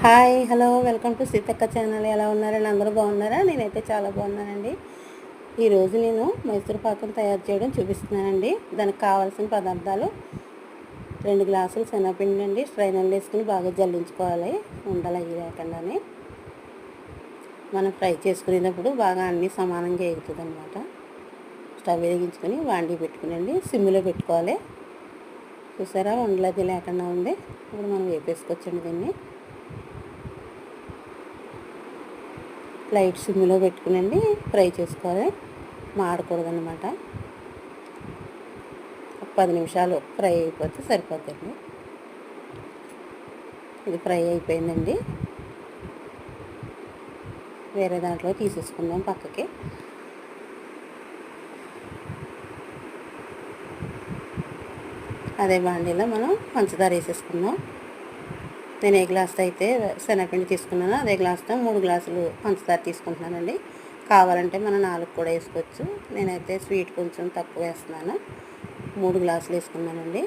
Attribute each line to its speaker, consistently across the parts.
Speaker 1: Hi hello welcome to Seethakka channel. ఎలా ఉన్నారండి? అందరూ బాగున్నారా? నేనైతే చాలా బాగున్నానండి. ఈరోజు నేను మైసూర్ పాకం తయారు చేయడం చూపిస్తున్నానండి. దానికి కావాల్సిన పదార్థాలు 2 గ్లాసులు శనగపిండి అండి. స్ట్రైనర్లో వేసుకుని బాగా జల్లించుకోవాలి, ఉండలు అయ్యి లేకుండానే. మనం ఫ్రై చేసుకునేటప్పుడు బాగా అన్నీ సమానంగా ఎగుతుంది అనమాట. స్టవ్ వెలిగించుకొని వాండి పెట్టుకునండి, సిమ్లో పెట్టుకోవాలి. చూసారా, ఉండలు అది లేకుండా ఉంది. ఇప్పుడు మనం వేపేసుకోవచ్చండి దీన్ని. లైట్ సిమ్లో పెట్టుకునండి ఫ్రై చేసుకోవాలి, మాడకూడదన్నమాట. ఒక 10 నిమిషాలు ఫ్రై అయిపోతే సరిపోతుంది. ఇది ఫ్రై అయిపోయిందండి. వేరే దాంట్లో తీసేసుకుందాం పక్కకి. అదే బాండీలో మనం పంచదార వేసేసుకుందాం. నేను ఏ గ్లాస్తో అయితే శనగపిండి తీసుకున్నానో అదే గ్లాస్తో 3 గ్లాసులు పంచదార తీసుకుంటున్నానండి. కావాలంటే మనం 4 కూడా వేసుకోవచ్చు. నేనైతే స్వీట్ కొంచెం తక్కువ వేస్తున్నాను, 3 గ్లాసులు వేసుకున్నానండి.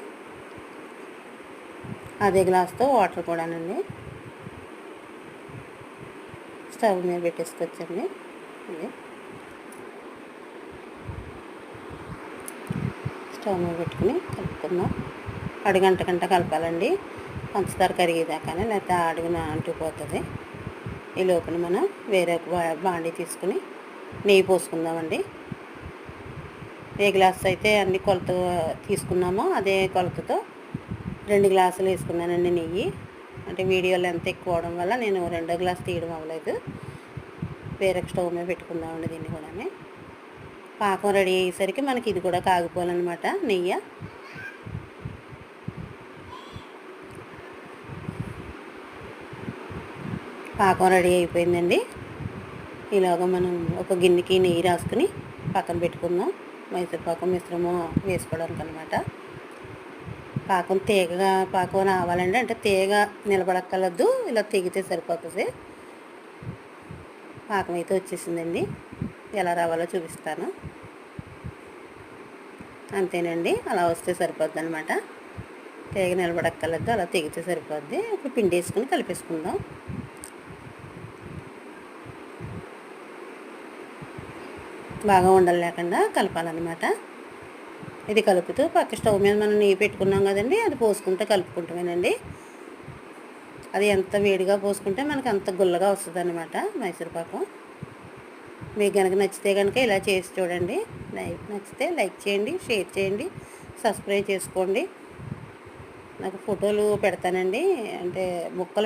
Speaker 1: అదే గ్లాస్తో వాటర్ కూడానండి. స్టవ్ మీద పెట్టేసుకోవచ్చండి. స్టవ్ మీద పెట్టుకుని కలుపుకుందాం. అడుగంట కలపాలండి, పంచదార కరిగేదాకానే, లేకపోతే అడుగున అంటుకుపోతుంది. ఈ లోపల మనం వేరే బాండీ తీసుకుని నెయ్యి పోసుకుందామండి. ఏ గ్లాస్ అయితే అన్ని కొలత తీసుకున్నామో అదే కొలతతో 2 గ్లాసులు వేసుకున్నానండి నెయ్యి. అంటే వీడియోలో ఎంత ఎక్కువ అవడం వల్ల నేను 2వ గ్లాస్ తీయడం అవ్వలేదు. వేరే స్టవ్ మీద పెట్టుకుందామండి దీన్ని కూడా. పాకం రెడీ అయ్యేసరికి మనకి ఇది కూడా కాగిపోవాలన్నమాట, నెయ్యి. పాకం రెడీ అయిపోయిందండి. ఇలాగ మనం ఒక గిన్నెకి నెయ్యి రాసుకుని పక్కన పెట్టుకుందాం. మైసూర్ పాకం మిశ్రమం వేసుకోవడానికి అనమాట. పాకం రావాలండి, అంటే తీగ నిలబడక్కర్లేదు, ఇలా తెగితే సరిపోతుంది. పాకం అయితే వచ్చేసిందండి. ఎలా రావాలో చూపిస్తాను. అంతేనండి, అలా వస్తే సరిపోద్ది అనమాట. తీగ నిలబడక్కర్లేదు, అలా తెగితే సరిపోద్ది. ఇప్పుడు పిండి వేసుకుని కలిపేసుకుందాం. బాగా ఉండలు లేకుండా కలపాలన్నమాట. ఇది కలుపుతూ పక్క స్టవ్ మీద మనం నెయ్యి పెట్టుకున్నాం కదండి, అది పోసుకుంటే కలుపుకుంటామేనండి. అది ఎంత వేడిగా పోసుకుంటే మనకు అంత గుల్లగా వస్తుంది అన్నమాట మైసూర్ పాకం. మీకు కనుక నచ్చితే కనుక ఇలా చేసి చూడండి. నచ్చితే లైక్ చేయండి, షేర్ చేయండి, సబ్స్క్రైబ్ చేసుకోండి. నాకు ఫోటోలు పెడతానండి, అంటే ముక్కలు